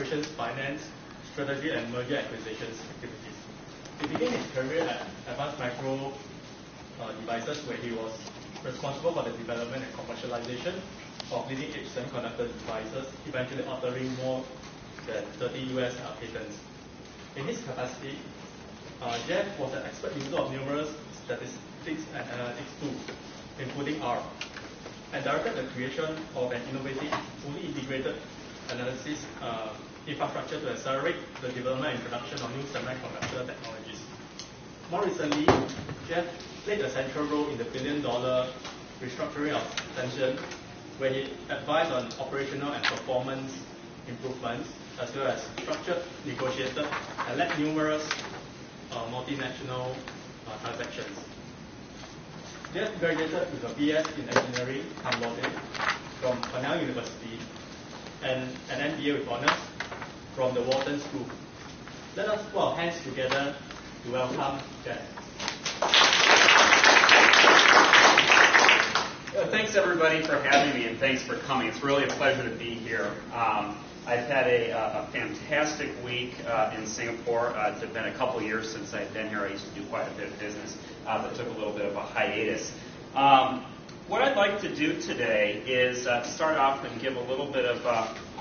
operations, finance, strategy, and merger acquisitions activities. He began his career at Advanced Micro Devices, where he was responsible for the development and commercialization of leading-edge semiconductor devices, eventually authoring more than 30 US patents. In his capacity, Jeff was an expert user of numerous statistics and analytics tools, including R, and directed the creation of an innovative, fully integrated analysis infrastructure to accelerate the development and production of new semiconductor technologies. More recently, Jeff played a central role in the billion-dollar restructuring of Tencent, where he advised on operational and performance improvements, as well as structured, negotiated, and led numerous multinational transactions. Jeff graduated with a BS in Engineering and Logic from Cornell University and an MBA with honors from the Wharton School. Let us put our hands together to welcome Jeff. Thanks everybody for having me, and thanks for coming. It's really a pleasure to be here. I've had a fantastic week in Singapore. It's been a couple years since I've been here. I used to do quite a bit of business, but took a little bit of a hiatus. What I'd like to do today is start off and give a little bit of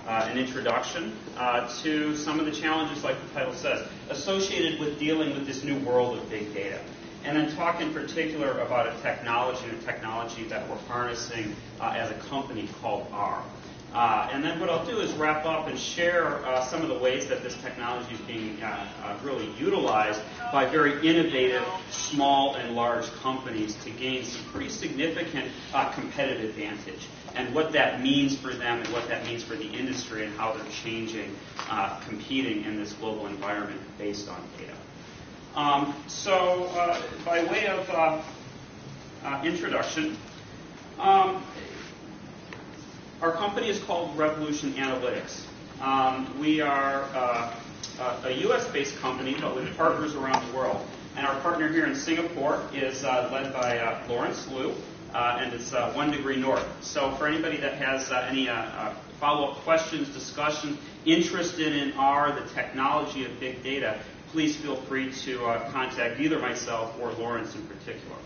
an introduction to some of the challenges, like the title says, associated with dealing with this new world of big data. And then talk in particular about a technology that we're harnessing as a company called R. And then what I'll do is wrap up and share some of the ways that this technology is being really utilized by very innovative small and large companies to gain some pretty significant competitive advantage, and what that means for them and what that means for the industry and how they're changing, competing in this global environment based on data. So by way of introduction, our company is called Revolution Analytics. We are a US-based company, but with partners around the world. And our partner here in Singapore is led by Lawrence Liu, and it's 1 degree north. So for anybody that has any follow-up questions, discussion, interested in R, the technology of big data, please feel free to contact either myself or Lawrence in particular.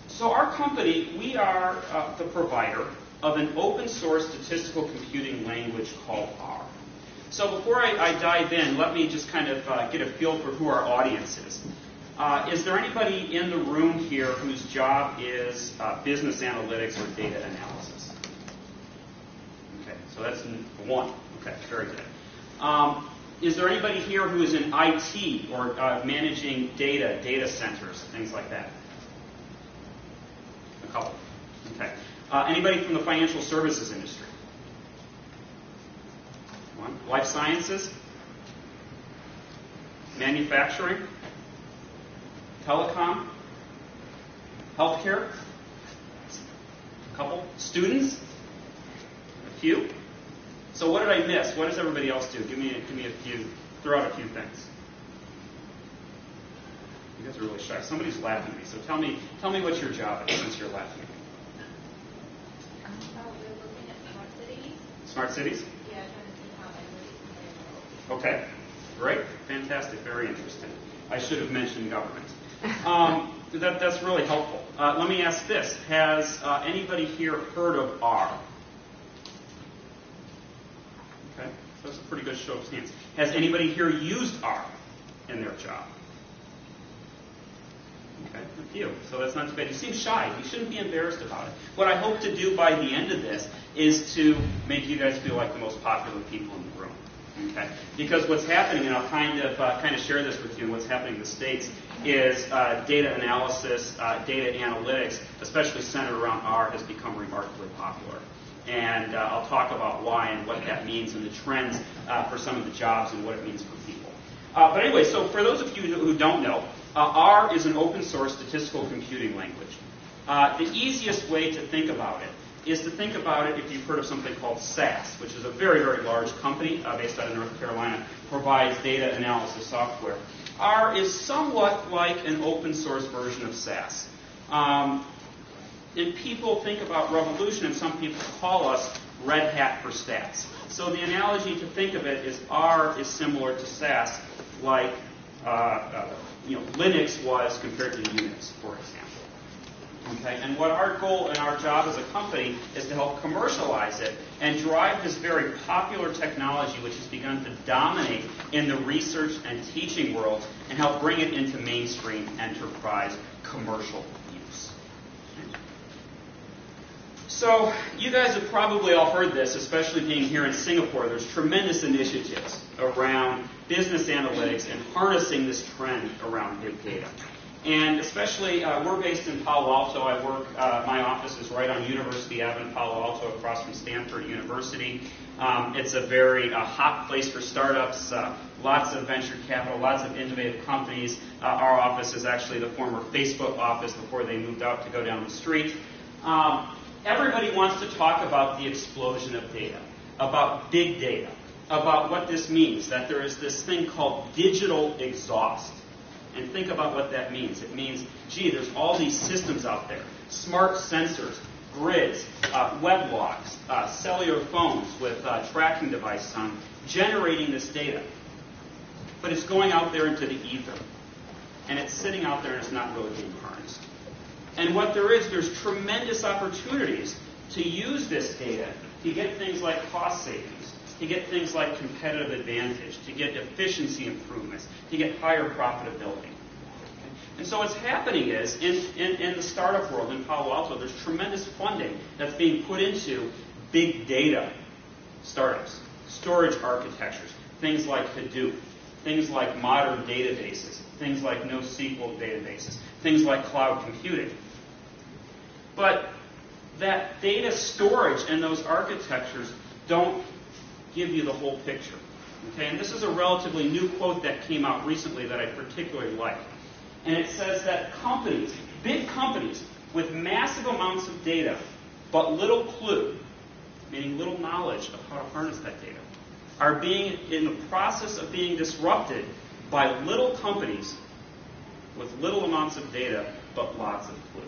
So our company, we are the provider of an open source statistical computing language called R. So before I dive in, let me just kind of get a feel for who our audience is. Is there anybody in the room here whose job is business analytics or data analysis? Okay, so that's one. Okay, very good. Is there anybody here who is in IT or managing data centers, things like that? A couple. Okay. Anybody from the financial services industry? One. Life sciences? Manufacturing? Telecom? Healthcare? A couple. Students? A few. So what did I miss? What does everybody else do? Give me a few. Throw out a few things. You guys are really shy. Somebody's laughing at me. So tell me what your job is since you're laughing at me. We're looking at smart cities. Smart cities? Yeah, trying to see how analytics can Okay. Great. Fantastic. Very interesting. I should have mentioned government. That's really helpful. Let me ask this. Has anybody here heard of R? Okay, so that's a pretty good show of hands. Has anybody here used R in their job? Okay, a few. So that's not too bad. You seem shy. You shouldn't be embarrassed about it. What I hope to do by the end of this is to make you guys feel like the most popular people in the room. Okay, because what's happening, and I'll kind of share this with you, and what's happening in the States is data analysis, data analytics, especially centered around R, has become remarkably popular. And I'll talk about why and what that means and the trends for some of the jobs and what it means for people. But anyway, so for those of you who don't know, R is an open source statistical computing language. The easiest way to think about it is to think about it if you've heard of something called SAS, which is a very, very large company based out of North Carolina, provides data analysis software. R is somewhat like an open source version of SAS. And people think about revolution, and some people call us Red Hat for stats. So the analogy to think of it is R is similar to SAS, like Linux was compared to Unix, for example. Okay? And what our goal and our job as a company is to help commercialize it and drive this very popular technology which has begun to dominate in the research and teaching world and help bring it into mainstream enterprise commercial use. So you guys have probably all heard this, especially being here in Singapore. There's tremendous initiatives around business analytics and harnessing this trend around big data. And especially, we're based in Palo Alto. My office is right on University Avenue, Palo Alto, across from Stanford University. It's a very hot place for startups, lots of venture capital, lots of innovative companies. Our office is actually the former Facebook office before they moved out to go down the street. Everybody wants to talk about the explosion of data, about big data, about what this means, that there is this thing called digital exhaust. And think about what that means. It means, gee, there's all these systems out there, smart sensors, grids, web logs, cellular phones with tracking devices on them, generating this data. But it's going out there into the ether. And it's sitting out there and it's not really being harnessed. And what there's tremendous opportunities to use this data to get things like cost savings, to get things like competitive advantage, to get efficiency improvements, to get higher profitability. And so what's happening is, in the startup world in Palo Alto, there's tremendous funding that's being put into big data startups, storage architectures, things like Hadoop, things like modern databases, things like NoSQL databases, things like cloud computing. But that data storage and those architectures don't give you the whole picture. Okay? And this is a relatively new quote that came out recently that I particularly like. And it says that companies, big companies, with massive amounts of data, but little clue, meaning little knowledge of how to harness that data, are being in the process of being disrupted by little companies with little amounts of data, but lots of clue.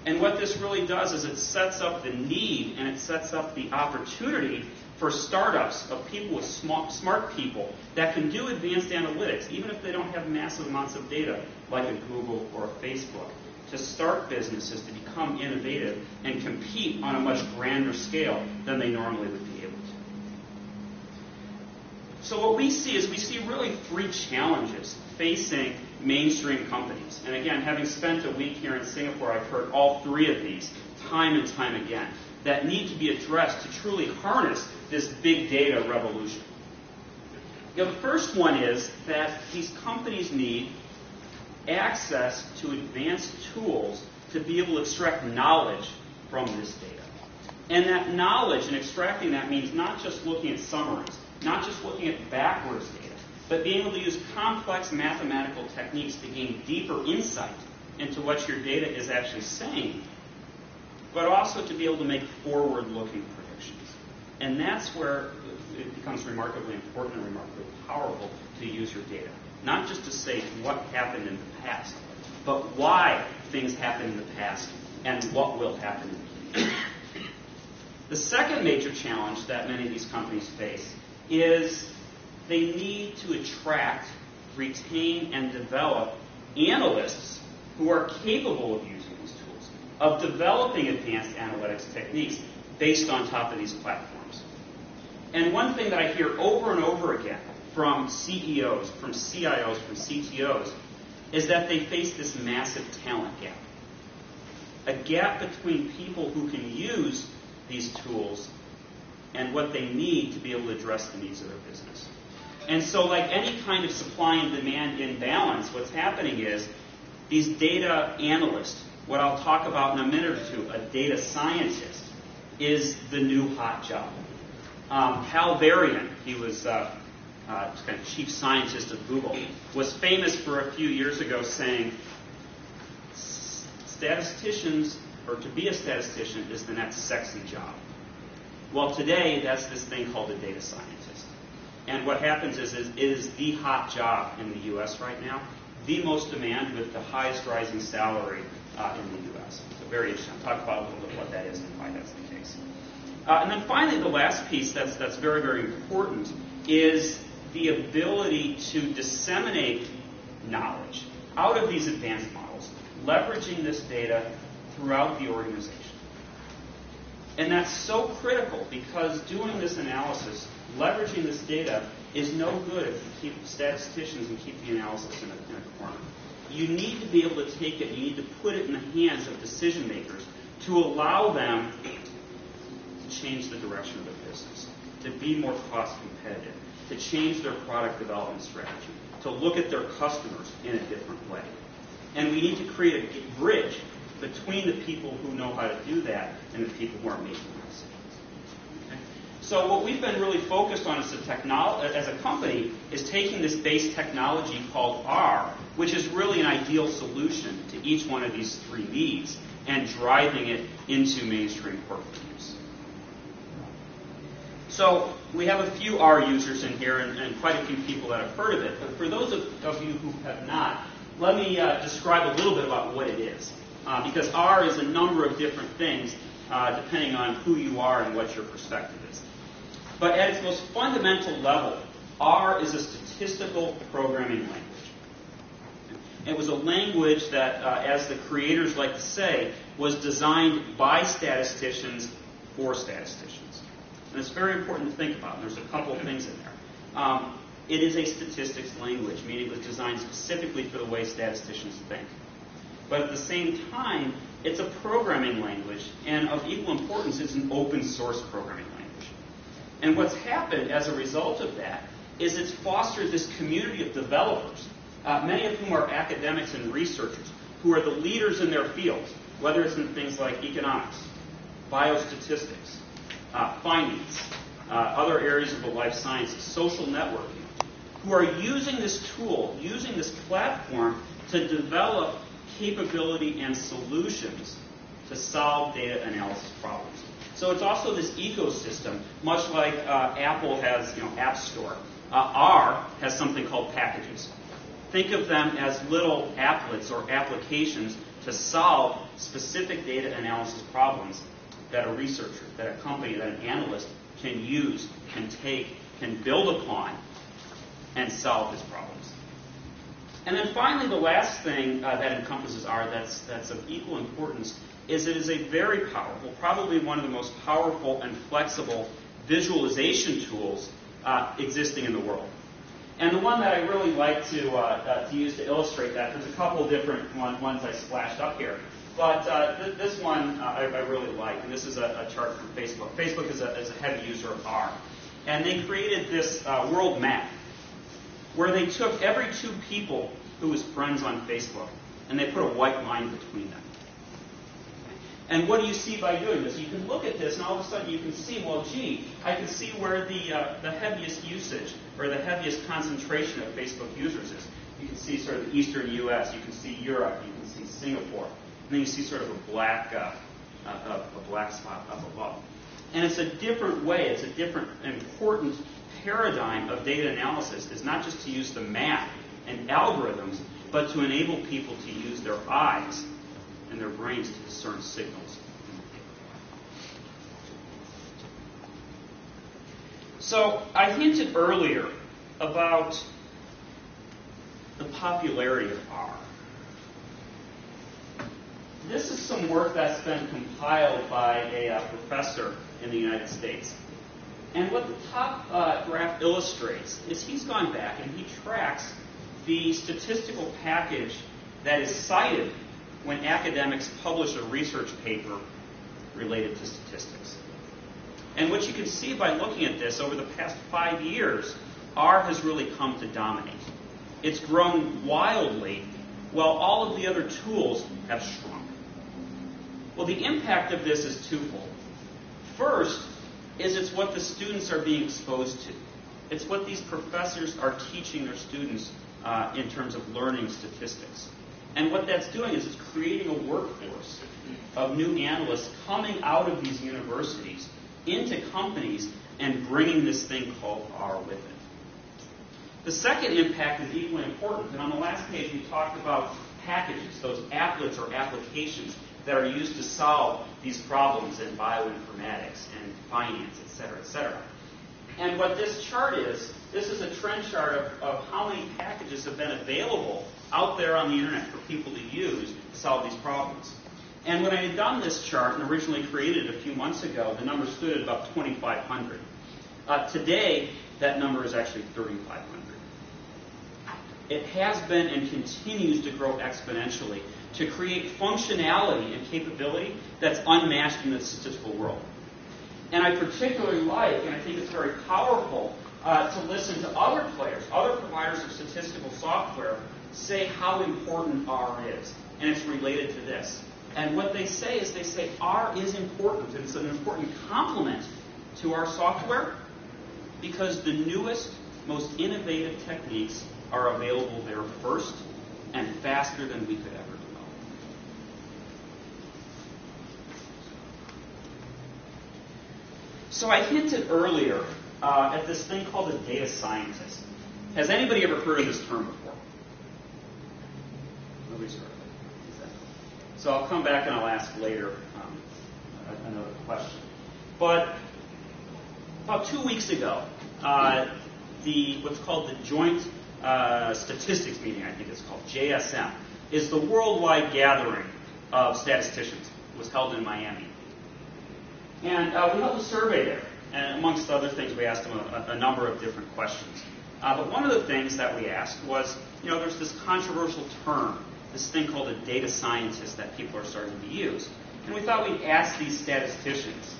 And what this really does is it sets up the need and it sets up the opportunity for startups of people with smart people that can do advanced analytics, even if they don't have massive amounts of data, like a Google or a Facebook, to start businesses to become innovative and compete on a much grander scale than they normally would be able to. So what we see is really three challenges facing mainstream companies. And again, having spent a week here in Singapore, I've heard all three of these time and time again that need to be addressed to truly harness this big data revolution. The first one is that these companies need access to advanced tools to be able to extract knowledge from this data. And that knowledge and extracting that means not just looking at summaries, not just looking at backwards data, but being able to use complex mathematical techniques to gain deeper insight into what your data is actually saying, but also to be able to make forward-looking predictions. And that's where it becomes remarkably important and remarkably powerful to use your data. Not just to say what happened in the past, but why things happened in the past and what will happen in the future. The second major challenge that many of these companies face is they need to attract, retain, and develop analysts who are capable of using these tools, of developing advanced analytics techniques based on top of these platforms. And one thing that I hear over and over again from CEOs, from CIOs, from CTOs, is that they face this massive talent gap. A gap between people who can use these tools and what they need to be able to address the needs of their business. And so like any kind of supply and demand imbalance, what's happening is these data analysts, what I'll talk about in a minute or two, a data scientist, is the new hot job. Hal Varian, he was kind of chief scientist of Google, was famous for a few years ago saying, statisticians, or to be a statistician, is the next sexy job. Well, today, that's this thing called a data scientist. And what happens is it is the hot job in the U.S. right now, the most demand with the highest rising salary in the U.S. So very interesting. I'll talk about a little bit what that is and why that's the case. And then finally, the last piece that's very, very important is the ability to disseminate knowledge out of these advanced models, leveraging this data throughout the organization. And that's so critical because doing this analysis, leveraging this data, is no good if you keep statisticians and keep the analysis in a corner. You need to be able to take it, you need to put it in the hands of decision makers to allow them to change the direction of their business, to be more cost competitive, to change their product development strategy, to look at their customers in a different way. And we need to create a bridge between the people who know how to do that and the people who are making decisions. Okay? So what we've been really focused on as a company is taking this base technology called R, which is really an ideal solution to each one of these three needs, and driving it into mainstream corporate use. So we have a few R users in here and quite a few people that have heard of it. But for those of you who have not, let me describe a little bit about what it is. Because R is a number of different things depending on who you are and what your perspective is. But at its most fundamental level, R is a statistical programming language. It was a language that, as the creators like to say, was designed by statisticians for statisticians. And it's very important to think about. And there's a couple of things in there. It is a statistics language, meaning it was designed specifically for the way statisticians think. But at the same time, it's a programming language, and of equal importance, it's an open source programming language. And what's happened as a result of that is it's fostered this community of developers, many of whom are academics and researchers, who are the leaders in their fields, whether it's in things like economics, biostatistics, finance, other areas of the life sciences, social networking, who are using this tool, using this platform to develop capability and solutions to solve data analysis problems. So it's also this ecosystem, much like Apple has, App Store. R has something called packages. Think of them as little applets or applications to solve specific data analysis problems that a researcher, that a company, that an analyst can use, can take, can build upon, and solve his problems. And then finally, the last thing that encompasses R that's of equal importance is it is a very powerful, probably one of the most powerful and flexible visualization tools existing in the world. And the one that I really like to use to illustrate that, there's a couple different ones I splashed up here. But this one I really like, and this is a chart from Facebook. Facebook is a heavy user of R. And they created this world map where they took every two people who was friends on Facebook, and they put a white line between them. And what do you see by doing this? You can look at this, and all of a sudden you can see, well, gee, I can see where the heaviest usage or the heaviest concentration of Facebook users is. You can see sort of the eastern U.S., you can see Europe, you can see Singapore, and then you see sort of a black spot up above. And it's a different way, it's a different important paradigm of data analysis is not just to use the math and algorithms, but to enable people to use their eyes and their brains to discern signals. So I hinted earlier about the popularity of R. This is some work that's been compiled by a professor in the United States. And what the top graph illustrates is he's gone back and he tracks the statistical package that is cited when academics publish a research paper related to statistics. And what you can see by looking at this, over the past 5 years, R has really come to dominate. It's grown wildly, while all of the other tools have shrunk. Well, the impact of this is twofold. First, is it's what the students are being exposed to. It's what these professors are teaching their students in terms of learning statistics. And what that's doing is it's creating a workforce of new analysts coming out of these universities into companies and bringing this thing called R with it. The second impact is equally important. And on the last page, we talked about packages, those applets or applications that are used to solve these problems in bioinformatics and finance, et cetera, et cetera. And what this chart is, this is a trend chart of how many packages have been available out there on the internet for people to use to solve these problems. And when I had done this chart and originally created it a few months ago, the number stood at about 2,500. Today, that number is actually 3,500. It has been and continues to grow exponentially to create functionality and capability that's unmatched in the statistical world. And I particularly like, and I think it's very powerful, to listen to other players, other providers of statistical software, say how important R is. And it's related to this. And what they say is they say R is important. It's an important complement to our software because the newest, most innovative techniques are available there first and faster than we could ever develop. So I hinted earlier at this thing called a data scientist. Has anybody ever heard of this term before? Nobody's heard of it. So I'll come back and I'll ask later another question. But about 2 weeks ago, what's called the Joint Statistics Meeting, I think it's called, JSM, is the worldwide gathering of statisticians. It was held in Miami. And we held a survey there. And amongst other things, we asked them a number of different questions. But one of the things that we asked was, there's this controversial term, this thing called a data scientist that people are starting to use. And we thought we'd ask these statisticians,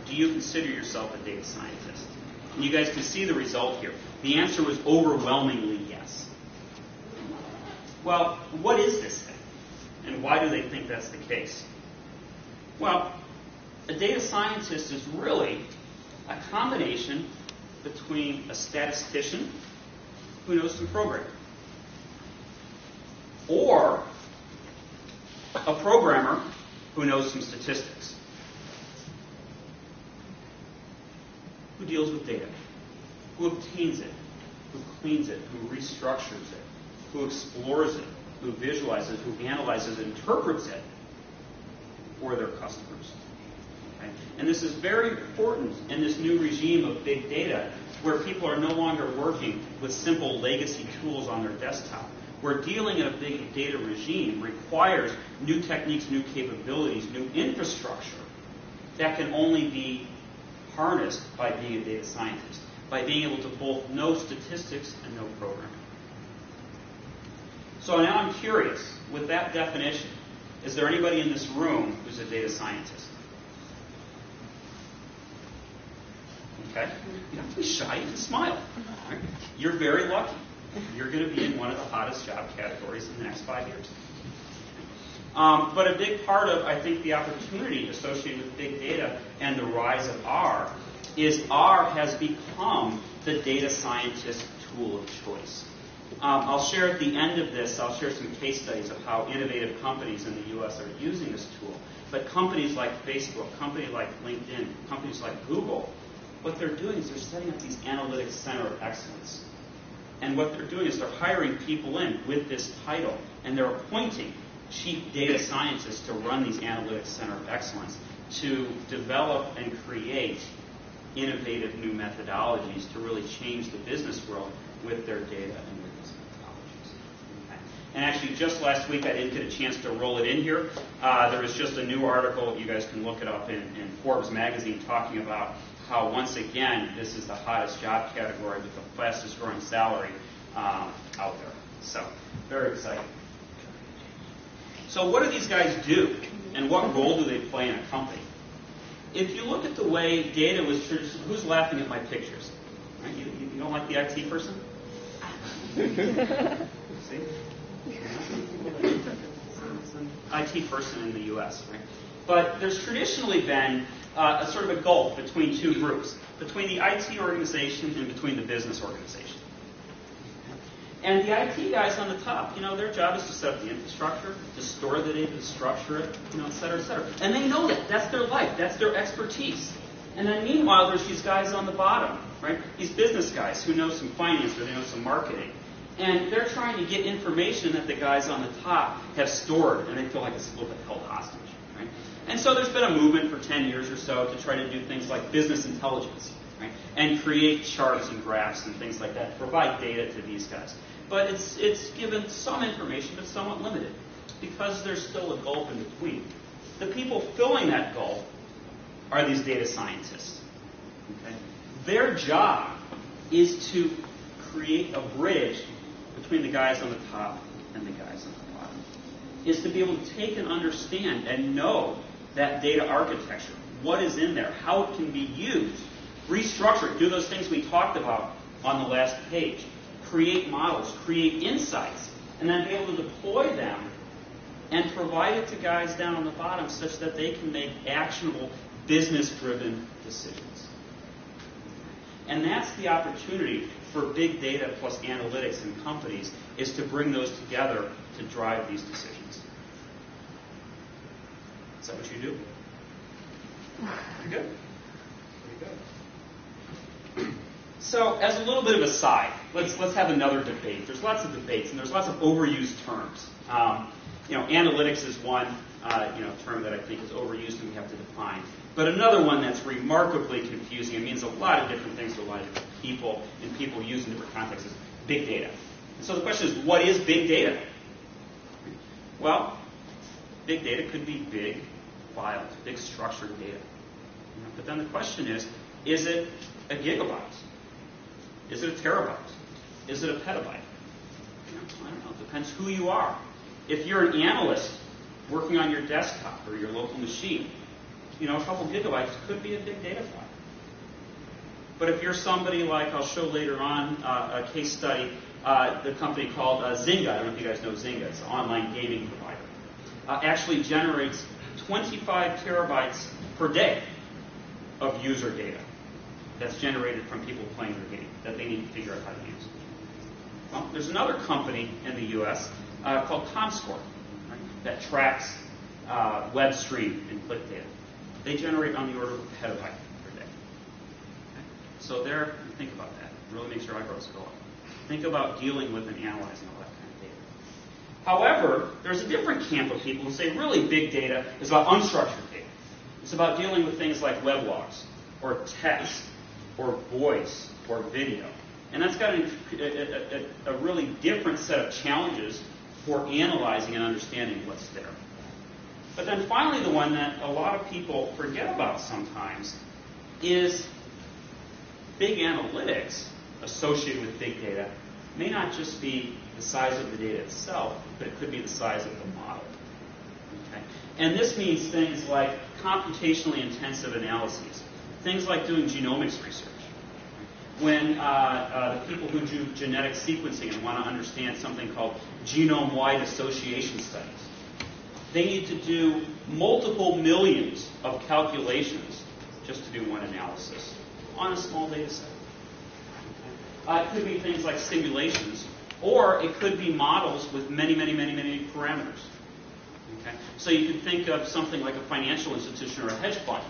do you consider yourself a data scientist? And you guys can see the result here. The answer was overwhelmingly yes. Well, what is this thing? And why do they think that's the case? Well, a data scientist is really a combination between a statistician who knows some programming or a programmer who knows some statistics, who deals with data, who obtains it, who cleans it, who restructures it, who explores it, who visualizes, who analyzes, interprets it for their customers. Okay? And this is very important in this new regime of big data where people are no longer working with simple legacy tools on their desktop. Where dealing in a big data regime requires new techniques, new capabilities, new infrastructure that can only be harnessed by being a data scientist, by being able to both know statistics and know programming. So now I'm curious, with that definition, is there anybody in this room who's a data scientist? Okay? You don't have to be shy, you can smile. Right? You're very lucky. You're going to be in one of the hottest job categories in the next 5 years. But a big part of, I think, the opportunity associated with big data and the rise of R is R has become the data scientist tool of choice. I'll share at the end of this, I'll share some case studies of how innovative companies in the U.S. are using this tool. But companies like Facebook, companies like LinkedIn, companies like Google, what they're doing is they're setting up these analytics center of excellence. And what they're doing is they're hiring people in with this title, and they're appointing chief data scientists to run these analytics center of excellence to develop and create innovative new methodologies to really change the business world with their data and with these methodologies. Okay. And actually, just last week, I didn't get a chance to roll it in here. There was just a new article, you guys can look it up in Forbes magazine, talking about how, once again, this is the hottest job category with the fastest growing salary out there. So, very exciting. So what do these guys do? And what role do they play in a company? If you look at the way data was traditionally, who's laughing at my pictures? Right? You don't like the IT person? See? IT person in the U.S., right? But there's traditionally been a sort of a gulf between two groups, between the IT organization and between the business organization. And the IT guys on the top, their job is to set up the infrastructure, to store the data, to structure it, et cetera, et cetera. And they know that. That's their life. That's their expertise. And then meanwhile, there's these guys on the bottom, right? These business guys who know some finance or they know some marketing. And they're trying to get information that the guys on the top have stored, and they feel like it's a little bit held hostage. Right? And so there's been a movement for 10 years or so to try to do things like business intelligence, right? And create charts and graphs and things like that, provide data to these guys. But it's given some information, but somewhat limited, because there's still a gulf in between. The people filling that gulf are these data scientists. Okay? Their job is to create a bridge between the guys on the top and the guys on the bottom, is to be able to take and understand and know that data architecture, what is in there, how it can be used, restructure it, do those things we talked about on the last page, create models, create insights, and then be able to deploy them and provide it to guys down on the bottom such that they can make actionable, business-driven decisions. And that's the opportunity for big data plus analytics in companies, is to bring those together to drive these decisions. Is that what you do? Pretty good. Pretty good. So, as a little bit of a side, let's have another debate. There's lots of debates, and there's lots of overused terms. Analytics is one term that I think is overused and we have to define. But another one that's remarkably confusing, it means a lot of different things to a lot of different people, and people use in different contexts, is big data. And so the question is, what is big data? Well, big data could be big files, big structured data. But then the question is it a gigabyte? Is it a terabyte? Is it a petabyte? I don't know. It depends who you are. If you're an analyst working on your desktop or your local machine, a couple gigabytes could be a big data file. But if you're somebody like, I'll show later on a case study, the company called Zynga, I don't know if you guys know Zynga, it's an online gaming provider, actually generates 25 terabytes per day of user data that's generated from people playing their game that they need to figure out how to use. Well, there's another company in the U.S. Called Comscore, right, that tracks web stream and click data. They generate on the order of a petabyte per day. Okay? So there, think about that. It really makes your eyebrows go up. Think about dealing with and analyzing all that kind of data. However, there's a different camp of people who say really big data is about unstructured data. It's about dealing with things like web logs, or text, or voice, or video. And that's got a really different set of challenges for analyzing and understanding what's there. But then finally, the one that a lot of people forget about sometimes is big analytics associated with big data may not just be the size of the data itself, but it could be the size of the model. Okay? And this means things like computationally intensive analyses, things like doing genomics research. When the people who do genetic sequencing and want to understand something called genome-wide association studies, they need to do multiple millions of calculations just to do one analysis on a small data set. It could be things like simulations, or it could be models with many, many, many, many parameters. Okay? So you could think of something like a financial institution or a hedge fund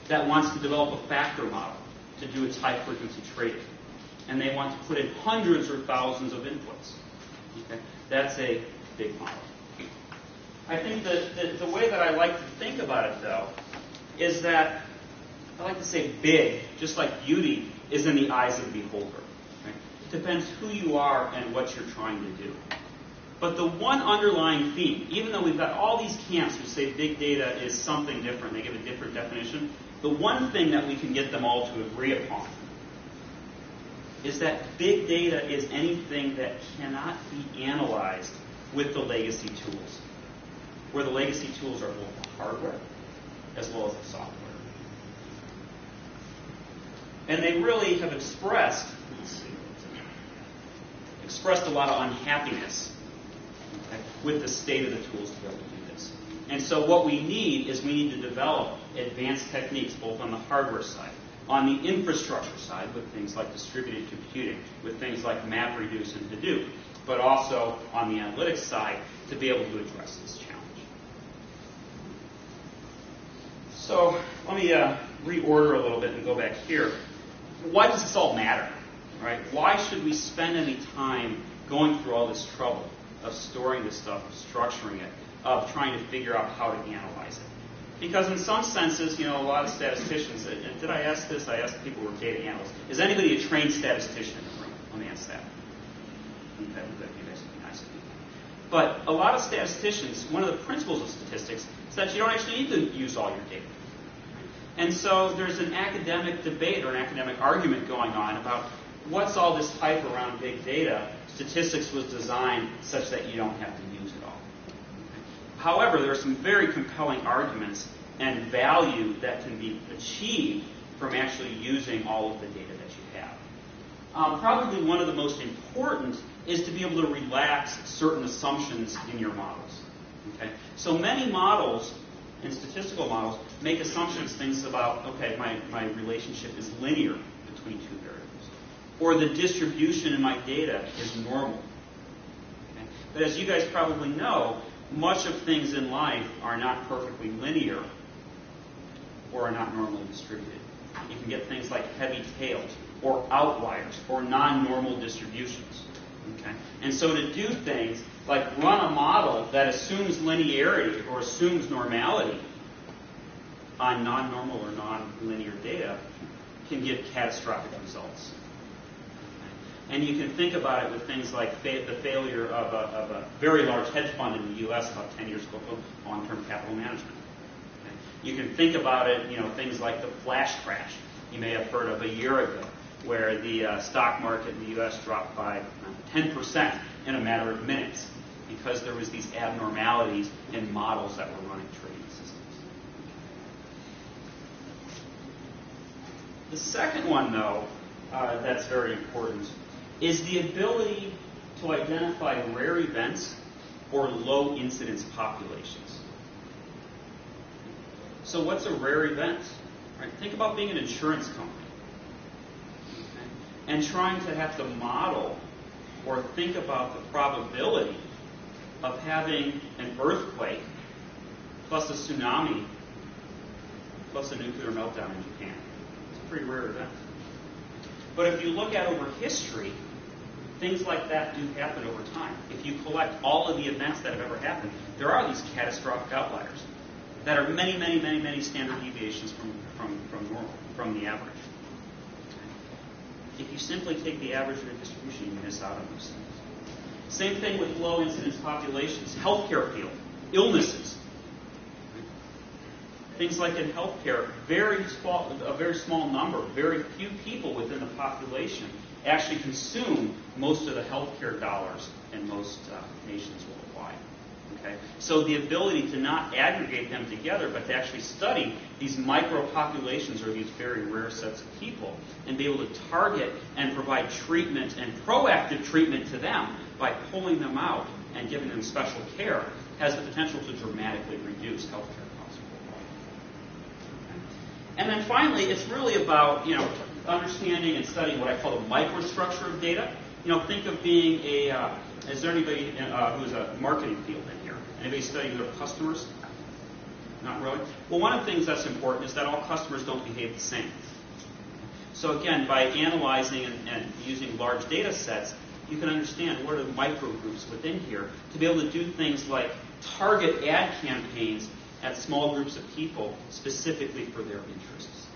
that wants to develop a factor model to do its high-frequency trading. And they want to put in hundreds or thousands of inputs. Okay? That's a big model. I think that the way that I like to think about it, though, is that I like to say big, just like beauty, is in the eyes of the beholder. Right? It depends who you are and what you're trying to do. But the one underlying theme, even though we've got all these camps who say big data is something different, they give a different definition, the one thing that we can get them all to agree upon is that big data is anything that cannot be analyzed with the legacy tools, where the legacy tools are both the hardware as well as the software. And they really have expressed a lot of unhappiness, okay, with the state of the tools to be able to do this. And so what we need is we need to develop advanced techniques both on the hardware side, on the infrastructure side with things like distributed computing, with things like MapReduce and Hadoop, but also on the analytics side to be able to address this challenge. So let me reorder a little bit and go back here. Why does this all matter? Right? Why should we spend any time going through all this trouble of storing this stuff, of structuring it, of trying to figure out how to analyze it. Because in some senses, a lot of statisticians, and did I ask this? I asked people who were data analysts. Is anybody a trained statistician in the room? Let me ask that. Okay, you guys would be nice people. But a lot of statisticians, one of the principles of statistics is that you don't actually need to use all your data. And so there's an academic debate or an academic argument going on about what's all this hype around big data. Statistics was designed such that you don't have to use it all. However, there are some very compelling arguments and value that can be achieved from actually using all of the data that you have. Probably one of the most important is to be able to relax certain assumptions in your models. Okay? So many models, and statistical models, make assumptions, things about, okay, my relationship is linear between two variables. Or the distribution in my data is normal. Okay? But as you guys probably know, much of things in life are not perfectly linear or are not normally distributed. You can get things like heavy tails or outliers or non-normal distributions. Okay? And so to do things like run a model that assumes linearity or assumes normality on non-normal or non-linear data can give catastrophic results. And you can think about it with things like the failure of a very large hedge fund in the U.S. about 10 years ago for long-term capital management. Okay? You can think about it, things like the flash crash you may have heard of a year ago, where the stock market in the U.S. dropped by 10% in a matter of minutes because there was these abnormalities in models that were running trading systems. The second one, though, that's very important is the ability to identify rare events or low incidence populations. So what's a rare event? Right? Think about being an insurance company. Okay? And trying to have to model or think about the probability of having an earthquake plus a tsunami plus a nuclear meltdown in Japan. It's a pretty rare event. But if you look at over history, things like that do happen over time. If you collect all of the events that have ever happened, there are these catastrophic outliers that are many, many, many, many standard deviations from normal, from the average. If you simply take the average of the distribution, you miss out on those things. Same thing with low incidence populations, healthcare field, illnesses. Things like in healthcare, a very small number, very few people within the population actually consume most of the healthcare dollars in most nations worldwide. Okay? So the ability to not aggregate them together, but to actually study these micro-populations or these very rare sets of people and be able to target and provide treatment and proactive treatment to them by pulling them out and giving them special care has the potential to dramatically reduce healthcare. And then finally, it's really about understanding and studying what I call the microstructure of data. Think of being is there anybody who's a marketing field in here? Anybody studying their customers? Not really? Well, one of the things that's important is that all customers don't behave the same. So again, by analyzing and using large data sets, you can understand what are the microgroups within here to be able to do things like target ad campaigns at small groups of people specifically for their interests.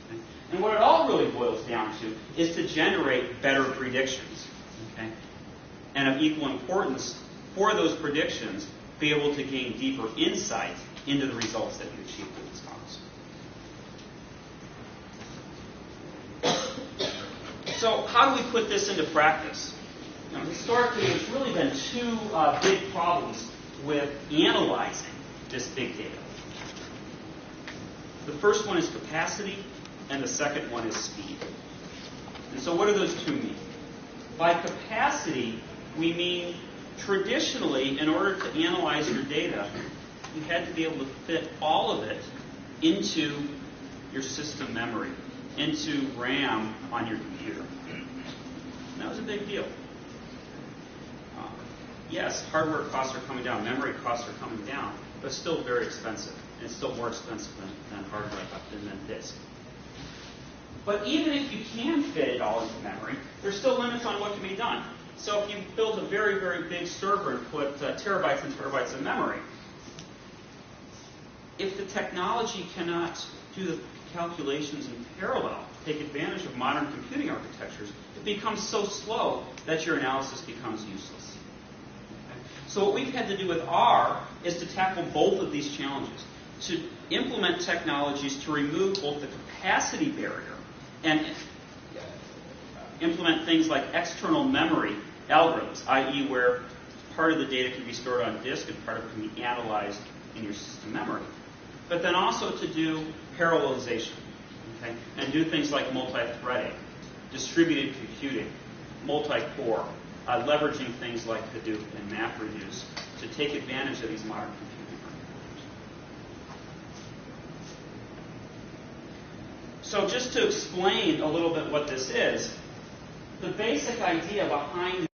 Okay? And what it all really boils down to is to generate better predictions. Okay? And of equal importance, for those predictions, be able to gain deeper insight into the results that you achieve with these models. So how do we put this into practice? Historically, there's really been two big problems with analyzing this big data. The first one is capacity, and the second one is speed. And so what do those two mean? By capacity, we mean traditionally, in order to analyze your data, you had to be able to fit all of it into your system memory, into RAM on your computer. And that was a big deal. Yes, hardware costs are coming down, memory costs are coming down, but it's still very expensive. And it's still more expensive than hardware than disk. But even if you can fit it all into memory, there's still limits on what can be done. So if you build a very, very big server and put terabytes and terabytes of memory, if the technology cannot do the calculations in parallel, take advantage of modern computing architectures, it becomes so slow that your analysis becomes useless. Okay? So what we've had to do with R is to tackle both of these challenges, to implement technologies to remove both the capacity barrier and implement things like external memory algorithms, i.e. where part of the data can be stored on disk and part of it can be analyzed in your system memory. But then also to do parallelization, okay? And do things like multi-threading, distributed computing, multi-core, leveraging things like Hadoop and MapReduce to take advantage of these modern computing architectures. So just to explain a little bit what this is, the basic idea behind